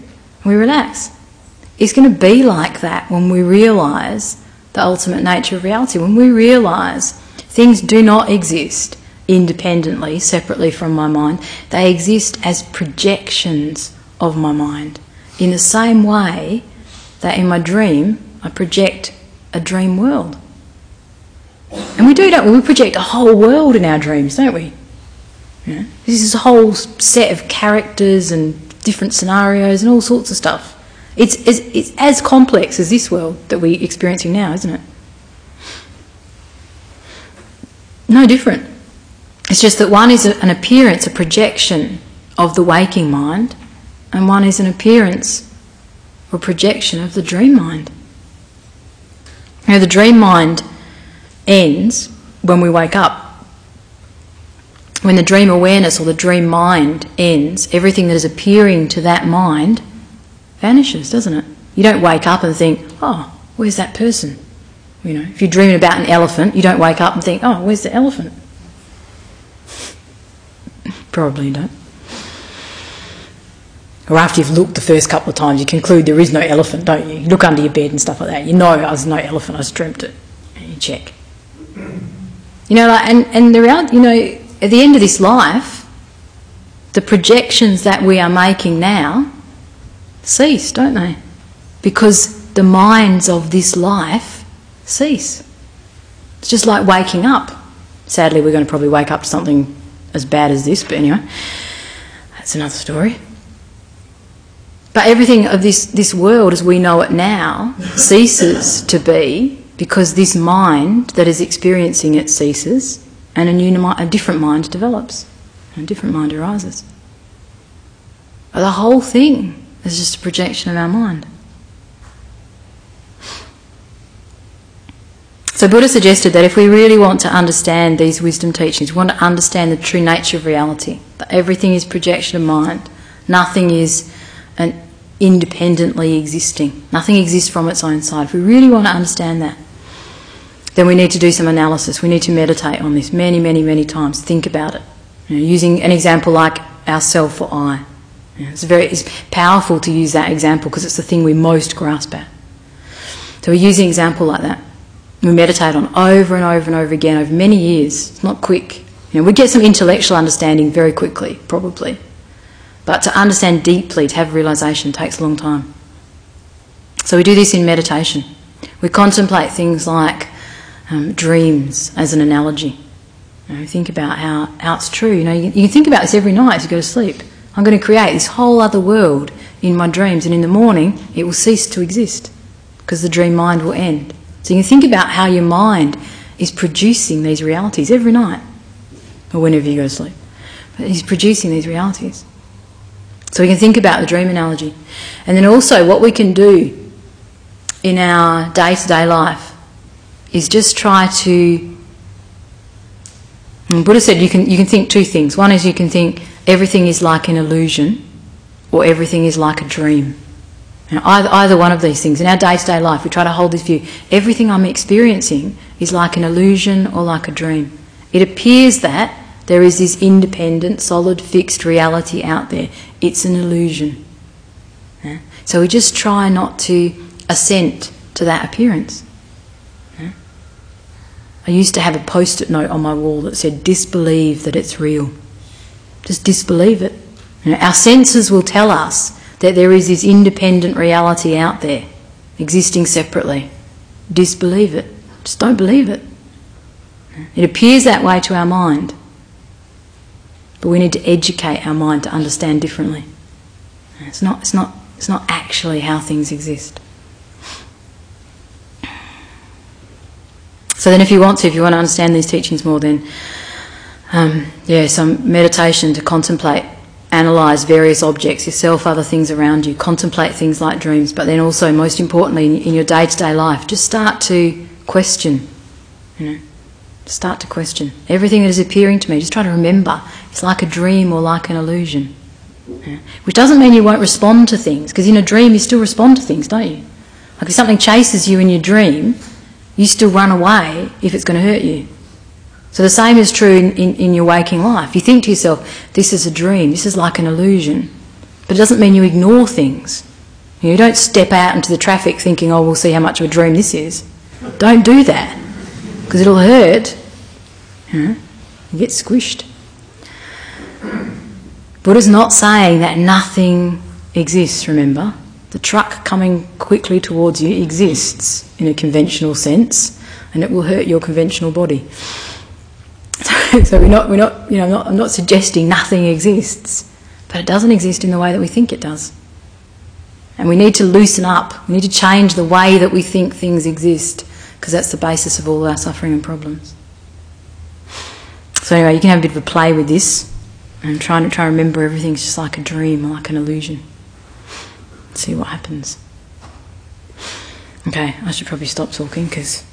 Speaker 1: We relax. It's going to be like that when we realise the ultimate nature of reality, when we realise things do not exist independently, separately from my mind. They exist as projections of my mind, in the same way that in my dream I project a dream world. And we do, don't we? We project a whole world in our dreams, don't we? Yeah. This is a whole set of characters and different scenarios and all sorts of stuff. It's as complex as this world that we're experiencing now, isn't it? No different. It's just that one is an appearance, a projection of the waking mind, and one is an appearance or projection of the dream mind. You know, the dream mind ends when we wake up. When the dream awareness or the dream mind ends, everything that is appearing to that mind vanishes, doesn't it? You don't wake up and think, oh, where's that person? You know, if you're dreaming about an elephant, you don't wake up and think, oh, where's the elephant? Probably you don't. Or after you've looked the first couple of times, you conclude there is no elephant, don't you? You look under your bed and stuff like that. You know there's no elephant, I just dreamt it. And you check. You know, like, and the reality, you know, at the end of this life, the projections that we are making now cease, don't they? Because the minds of this life cease. It's just like waking up. Sadly, we're going to probably wake up to something as bad as this, but anyway, that's another story. But everything of this world as we know it now ceases to be because this mind that is experiencing it ceases and a different mind develops, and a different mind arises. But the whole thing is just a projection of our mind. So Buddha suggested that if we really want to understand these wisdom teachings, we want to understand the true nature of reality, that everything is projection of mind, nothing is an independently existing, nothing exists from its own side. If we really want to understand that, then we need to do some analysis. We need to meditate on this many, many, many times. Think about it. You know, using an example like ourself or I. You know, it's powerful to use that example because it's the thing we most grasp at. So we use an example like that. We meditate on over and over and over again over many years. It's not quick. You know, we get some intellectual understanding very quickly, probably. But to understand deeply, to have realisation, takes a long time. So we do this in meditation. We contemplate things like dreams as an analogy. You know, think about how it's true. You know, you can think about this every night as you go to sleep. I'm going to create this whole other world in my dreams, and in the morning it will cease to exist because the dream mind will end. So you can think about how your mind is producing these realities every night, or whenever you go to sleep. But it's producing these realities. So we can think about the dream analogy. And then also what we can do in our day-to-day life is just try to... Buddha said you can think two things. One is you can think everything is like an illusion or everything is like a dream. Now, either one of these things. In our day-to-day life, we try to hold this view. Everything I'm experiencing is like an illusion or like a dream. It appears that there is this independent, solid, fixed reality out there. It's an illusion. Yeah? So we just try not to assent to that appearance. Yeah? I used to have a post-it note on my wall that said, disbelieve that it's real. Just disbelieve it. You know, our senses will tell us that there is this independent reality out there, existing separately. Disbelieve it. Just don't believe it. It appears that way to our mind, but we need to educate our mind to understand differently. It's not actually how things exist. So then if you want to understand these teachings more, then some meditation to contemplate, analyse various objects, yourself, other things around you, contemplate things like dreams, but then also, most importantly, in your day-to-day life, just start to question, start to question. Everything that is appearing to me, just try to remember, it's like a dream or like an illusion. Yeah. Which doesn't mean you won't respond to things, because in a dream you still respond to things, don't you? Like if something chases you in your dream, you still run away if it's going to hurt you. So the same is true in your waking life. You think to yourself, this is a dream, this is like an illusion. But it doesn't mean you ignore things. You don't step out into the traffic thinking, oh, we'll see how much of a dream this is. Don't do that, because it'll hurt. You get squished. Buddha's not saying that nothing exists, remember. The truck coming quickly towards you exists in a conventional sense, and it will hurt your conventional body. So we're not, I'm not suggesting nothing exists, but it doesn't exist in the way that we think it does. And we need to loosen up. We need to change the way that we think things exist, because that's the basis of all our suffering and problems. So anyway, you can have a bit of a play with this, and try to remember everything's just like a dream or like an illusion. See what happens. Okay, I should probably stop talking because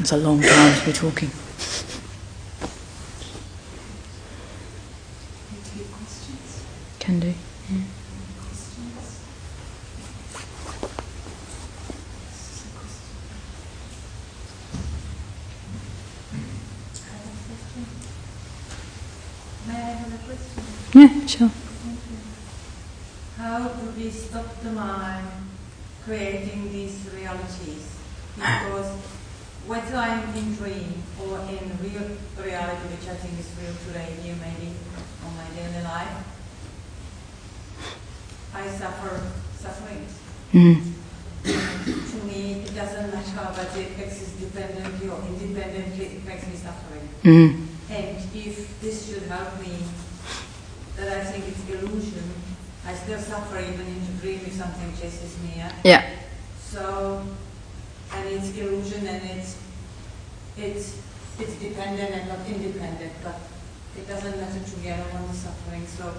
Speaker 1: it's a long time to be talking. Can do. Yeah.
Speaker 2: May I have a question?
Speaker 1: Yeah, sure.
Speaker 2: How do we stop the mind creating these realities? Because whether I'm in dream or in real reality, which I think is real today, here maybe on my daily life, I suffer sufferings. To me, it doesn't matter whether it exists dependently or independently, it makes me suffering. And if this should help me, that I think it's illusion, I still suffer even in the dream if something chases me.
Speaker 1: Yeah.
Speaker 2: So, and it's illusion and it's dependent and not independent, but it doesn't matter to me, I don't want the suffering, so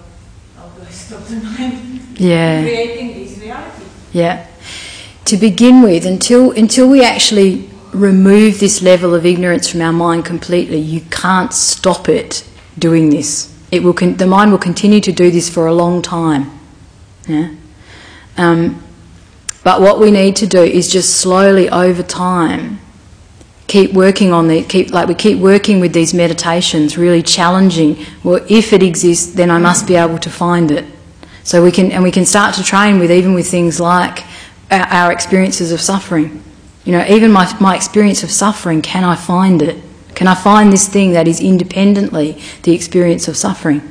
Speaker 2: how do I stop the mind creating this reality?
Speaker 1: Yeah. To begin with, until we actually remove this level of ignorance from our mind completely, you can't stop it doing this. The mind will continue to do this for a long time. Yeah. But what we need to do is just slowly over time keep working on we keep working with these meditations, really challenging. Well, if it exists, then I must be able to find it. So we can start to train even with things like our experiences of suffering. Even my experience of suffering, can I find it? Can I find this thing that is independently the experience of suffering?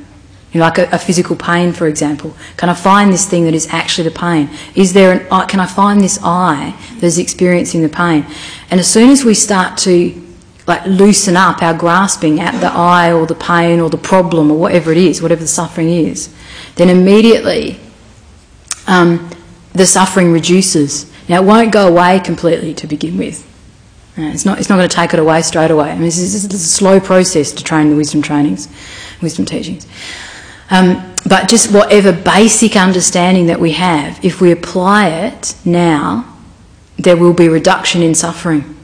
Speaker 1: Like a physical pain, for example. Can I find this thing that is actually the pain? Can I find this I that is experiencing the pain? And as soon as we start to loosen up our grasping at the I or the pain or the problem or whatever it is, whatever the suffering is, then immediately the suffering reduces. Now it won't go away completely to begin with. It's not going to take it away straight away. I mean, this is a slow process to train the wisdom teachings. But just whatever basic understanding that we have, if we apply it now, there will be reduction in suffering.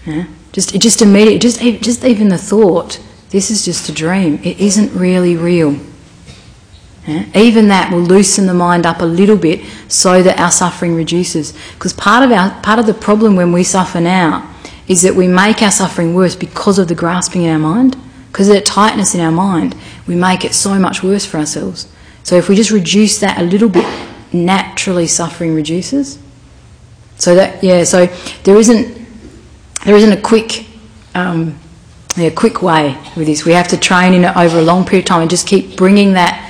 Speaker 1: Yeah? Just immediately, just even the thought, this is just a dream. It isn't really real. Yeah? Even that will loosen the mind up a little bit so that our suffering reduces. Because part of the problem when we suffer now is that we make our suffering worse because of the grasping in our mind, because of the tightness in our mind. We make it so much worse for ourselves. So if we just reduce that a little bit, naturally suffering reduces. So there isn't a quick way with this. We have to train in it over a long period of time and just keep bringing that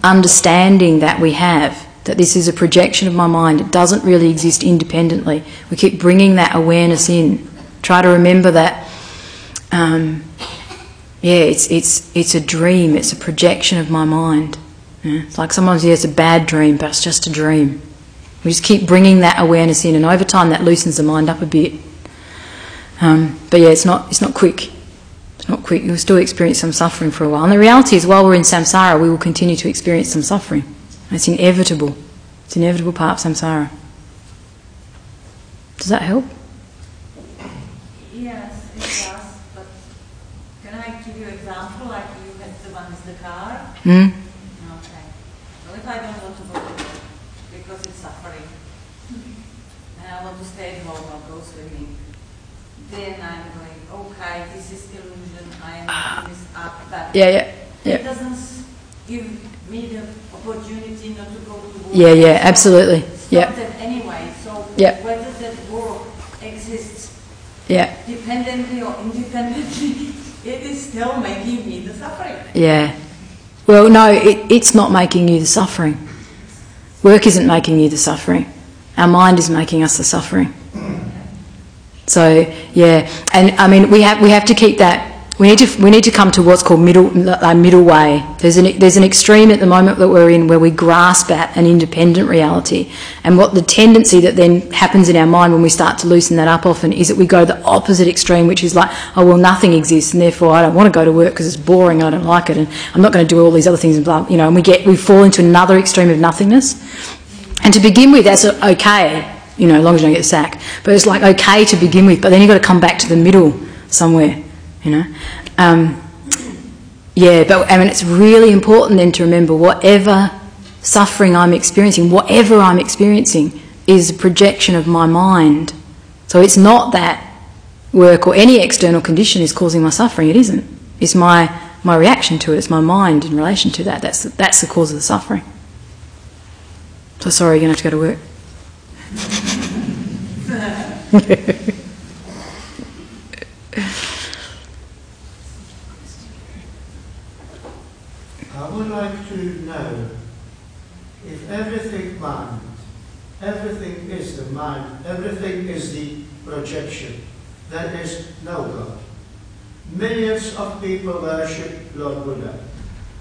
Speaker 1: understanding that we have, that this is a projection of my mind. It doesn't really exist independently. We keep bringing that awareness in. Try to remember that. It's a dream. It's a projection of my mind. Yeah? It's like sometimes it's a bad dream, but it's just a dream. We just keep bringing that awareness in, and over time that loosens the mind up a bit. But it's not quick. It's not quick. You'll still experience some suffering for a while. And the reality is, while we're in samsara, we will continue to experience some suffering. It's inevitable. It's an inevitable part of samsara. Does that help?
Speaker 2: Yes, it does. But can I give you an example? Like you had the one with the car. Okay. Well, if I don't want to go to work because it's suffering, and I want to stay at home or go swimming, then I'm going, okay, this is illusion. I am making this up. But it doesn't give me the opportunity not to go to work.
Speaker 1: Yeah, absolutely.
Speaker 2: Stop that anyway. So whether that work exists dependently or independently, it is still making me the suffering.
Speaker 1: Yeah. Well, no, it's not making you the suffering. Work isn't making you the suffering. Our mind is making us the suffering. So, yeah, and I mean, we have to keep that. We need to come to what's called middle way. There's an extreme at the moment that we're in where we grasp at an independent reality, and what the tendency that then happens in our mind when we start to loosen that up often is that we go to the opposite extreme, which is like, oh well, nothing exists, and therefore I don't want to go to work because it's boring, I don't like it, and I'm not going to do all these other things, and blah, and we fall into another extreme of nothingness. And to begin with, that's okay, as long as you don't get sacked. But it's like okay to begin with, but then you've got to come back to the middle somewhere. But I mean, it's really important then to remember whatever suffering I'm experiencing, whatever I'm experiencing, is a projection of my mind. So it's not that work or any external condition is causing my suffering. It isn't. It's my reaction to it. It's my mind in relation to that. That's the cause of the suffering. So sorry, you're going to have to go to work.
Speaker 3: I would like to know if everything mind, everything is the mind, everything is the projection, there is no God. Millions of people worship Lord Buddha.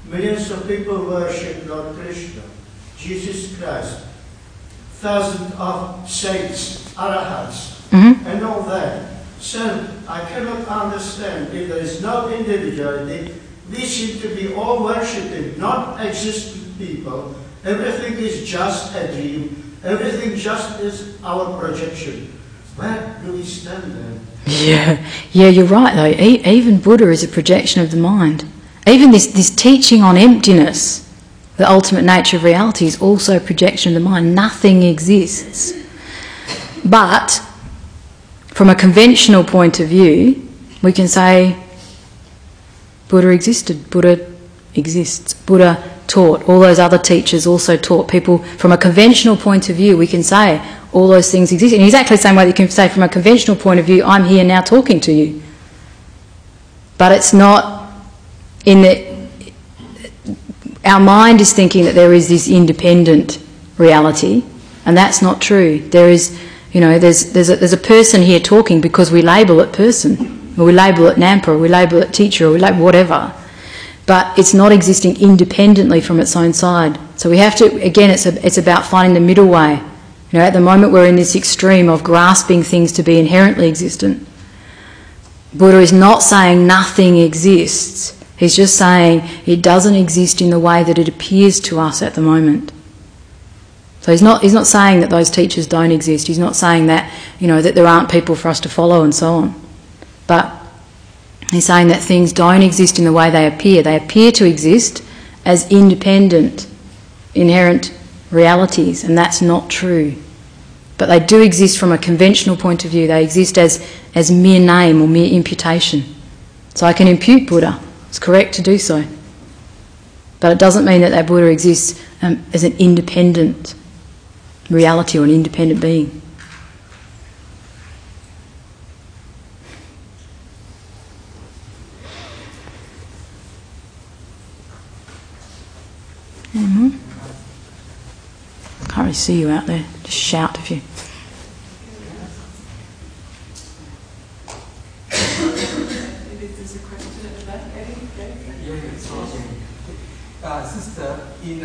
Speaker 3: Millions of people worship Lord Krishna, Jesus Christ. Thousands of saints, arahats, and all that. So I cannot understand if there is no individuality. We seem to be all worshipping non-existent people. Everything is just a dream. Everything just is our projection. Where do we stand then?
Speaker 1: Yeah, you're right though. Even Buddha is a projection of the mind. Even this teaching on emptiness, the ultimate nature of reality, is also a projection of the mind. Nothing exists. But from a conventional point of view, we can say Buddha existed, Buddha exists, Buddha taught, all those other teachers also taught. People, from a conventional point of view, we can say all those things exist. In exactly the same way that you can say from a conventional point of view, I'm here now talking to you. But it's not in that our mind is thinking that there is this independent reality, and that's not true. There is, there's a person here talking because we label it person. Or we label it Nampur, or we label it teacher, or we label whatever. But it's not existing independently from its own side. So we have to, again, it's about finding the middle way. At the moment we're in this extreme of grasping things to be inherently existent. Buddha is not saying nothing exists. He's just saying it doesn't exist in the way that it appears to us at the moment. So he's not saying that those teachers don't exist. He's not saying that, that there aren't people for us to follow and so on. But he's saying that things don't exist in the way they appear. They appear to exist as independent, inherent realities, and that's not true. But they do exist from a conventional point of view. They exist as mere name or mere imputation. So I can impute Buddha. It's correct to do so. But it doesn't mean that Buddha exists as an independent reality or an independent being. Can't really see you out there. Just shout if you.
Speaker 4: There's a question at the back. Sister, in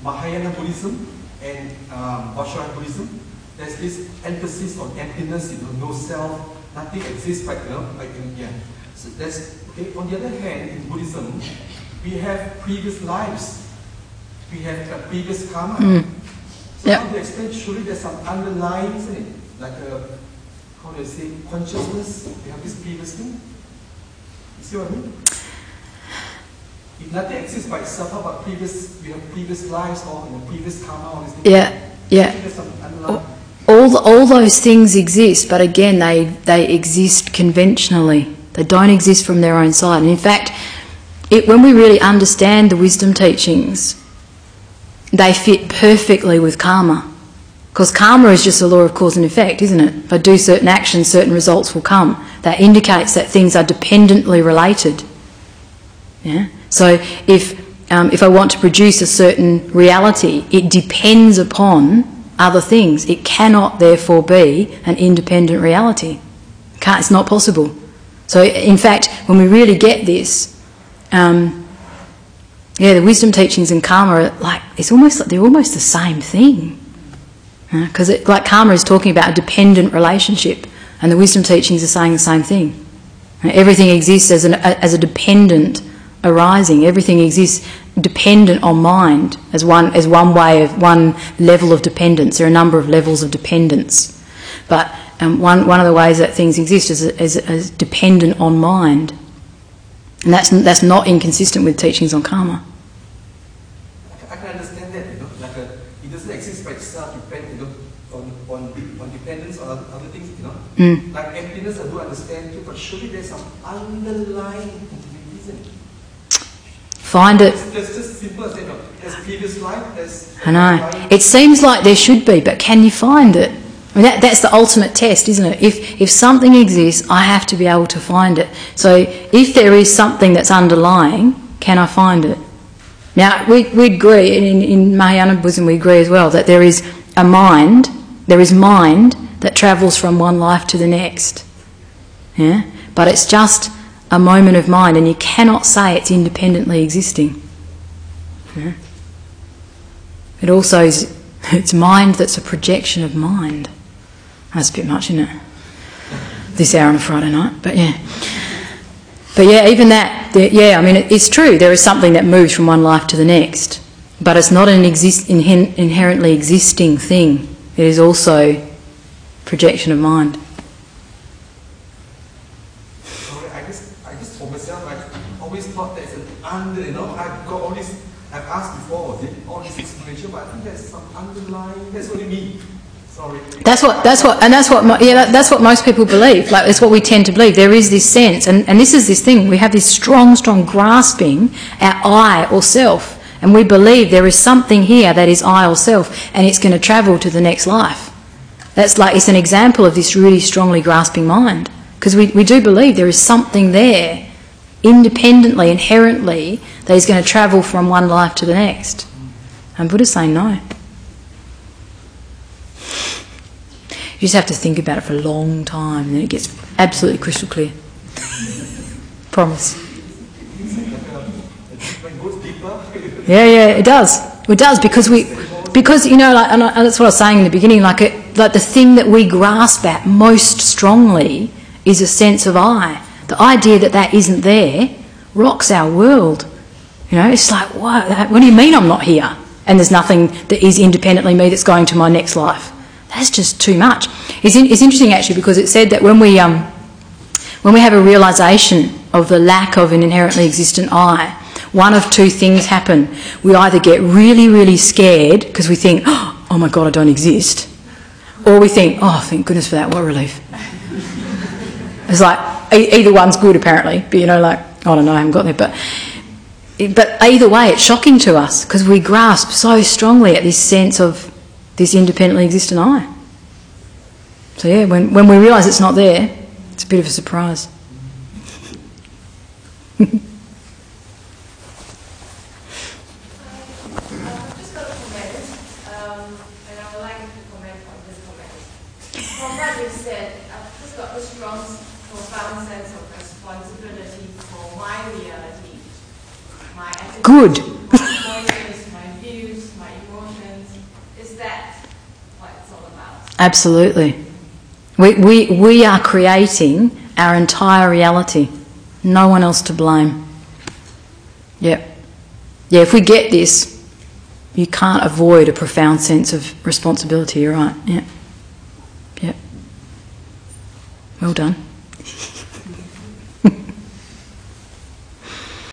Speaker 4: Mahayana Buddhism and Vajrayana Buddhism, there's this emphasis on emptiness, no self, nothing exists, So that's okay. On the other hand, in Buddhism, we have previous lives. We have a previous karma. So how do you explain? Surely there's some underlying, isn't it? Like how do you say, consciousness? We have this previous thing. You see what I mean? If nothing exists by itself, how about we have previous lives or previous karma or this thing? There's some underlying.
Speaker 1: All those things exist, but again, they exist conventionally. They don't exist from their own side. And in fact, when we really understand the wisdom teachings, they fit perfectly with karma. Because karma is just a law of cause and effect, isn't it? If I do certain actions, certain results will come. That indicates that things are dependently related. Yeah? So if I want to produce a certain reality, it depends upon other things. It cannot therefore be an independent reality. It's not possible. So in fact, when we really get this, the wisdom teachings and karma are like, they're almost the same thing. Because like karma is talking about a dependent relationship, and the wisdom teachings are saying the same thing. Everything exists as a dependent arising. Everything exists dependent on mind as one level of dependence. There are a number of levels of dependence, but one of the ways that things exist is dependent on mind, and that's not inconsistent with teachings on karma.
Speaker 4: I can understand that, it doesn't exist by itself, depend, on dependence on other things, Like emptiness, I do understand too, but surely there's some underlying reason.
Speaker 1: Find it.
Speaker 4: There's just simple as there's previous life, there's...
Speaker 1: I know. It seems like there should be, but can you find it? I mean, that's the ultimate test, isn't it? If something exists, I have to be able to find it. So if there is something that's underlying, can I find it? Now, we'd agree, in Mahayana Buddhism we agree as well, that there is mind that travels from one life to the next. Yeah? But it's just a moment of mind, and you cannot say it's independently existing. Yeah? It also is, it's mind that's a projection of mind. That's a bit much, isn't it? This hour on a Friday night, but yeah. But yeah, even that, I mean, it's true, there is something that moves from one life to the next, but it's not an inherently existing thing. It is also projection of mind.
Speaker 4: I just for myself, I always thought there's an I've asked before, all this explanation, but I think there's some underlying, that's what it means. Sorry. That's
Speaker 1: what most people believe. Like, it's what we tend to believe. There is this sense, and this is this thing. We have this strong grasping our I or self, and we believe there is something here that is I or self, and it's going to travel to the next life. It's an example of this really strongly grasping mind, because we do believe there is something there, independently, inherently, that is going to travel from one life to the next. And Buddha's saying no. You just have to think about it for a long time, and then it gets absolutely crystal clear. Promise. Yeah, it does. It does, because and that's what I was saying in the beginning. Like the thing that we grasp at most strongly is a sense of I. The idea that isn't there rocks our world. It's like, what do you mean I'm not here? And there's nothing that is independently me that's going to my next life. That's just too much. It's interesting actually, because it said that when we have a realisation of the lack of an inherently existent I, one of two things happen. We either get really, really scared because we think, oh my God, I don't exist. Or we think, oh, thank goodness for that, what relief. It's like, either one's good apparently, but I don't know, I haven't got there. But either way, it's shocking to us because we grasp so strongly at this sense of this independently existent I. So yeah, when we realise it's not there, it's a bit of a surprise.
Speaker 5: I've just got a comment, and I would like you to comment on this comment. From what you said, I've just got a strong, profound sense of responsibility for my reality, my attitude,
Speaker 1: Good.
Speaker 5: my choices, my views, my emotions. Is that what it's all about?
Speaker 1: Absolutely. We are creating our entire reality. No one else to blame. Yep. Yeah, if we get this, you can't avoid a profound sense of responsibility. You're right. Yeah. Yep. Well done.